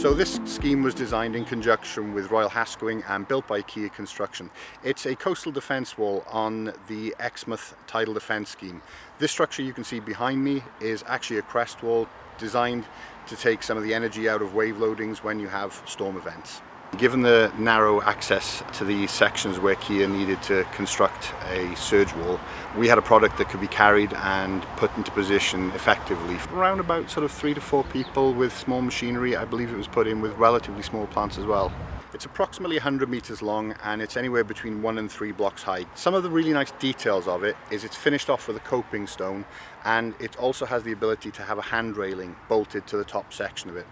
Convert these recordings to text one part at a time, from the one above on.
So this scheme was designed in conjunction with Royal Haskellwing and built by Kia Construction. It's a coastal defence wall on the Exmouth tidal defence scheme. This structure you can see behind me is actually a crest wall designed to take some of the energy out of wave loadings when you have storm events. Given the narrow access to these sections where Kia needed to construct a surge wall, we had a product that could be carried and put into position effectively. Around about sort of 3 to 4 people with small machinery. I believe it was put in with relatively small plants as well. It's approximately 100 meters long and it's anywhere between 1 and 3 blocks high. Some of the really nice details of it is it's finished off with a coping stone, and it also has the ability to have a hand railing bolted to the top section of it.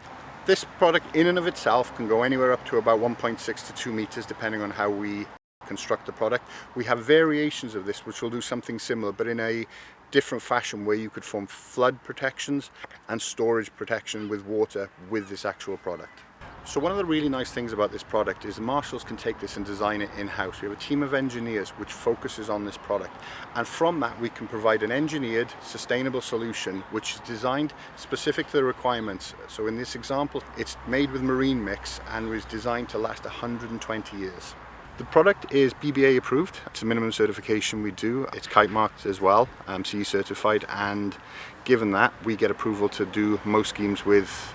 This product in and of itself can go anywhere up to about 1.6 to 2 meters depending on how we construct the product. We have variations of this which will do something similar but in a different fashion, where you could form flood protections and storage protection with water with this actual product. So one of the really nice things about this product is the marshals can take this and design it in-house. We have a team of engineers which focuses on this product, and from that we can provide an engineered, sustainable solution which is designed specific to the requirements. So in this example, it's made with marine mix and was designed to last 120 years. The product is BBA approved. It's a minimum certification we do. It's kite marked as well, CE certified, and given that, we get approval to do most schemes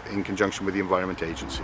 in conjunction with the Environment Agency.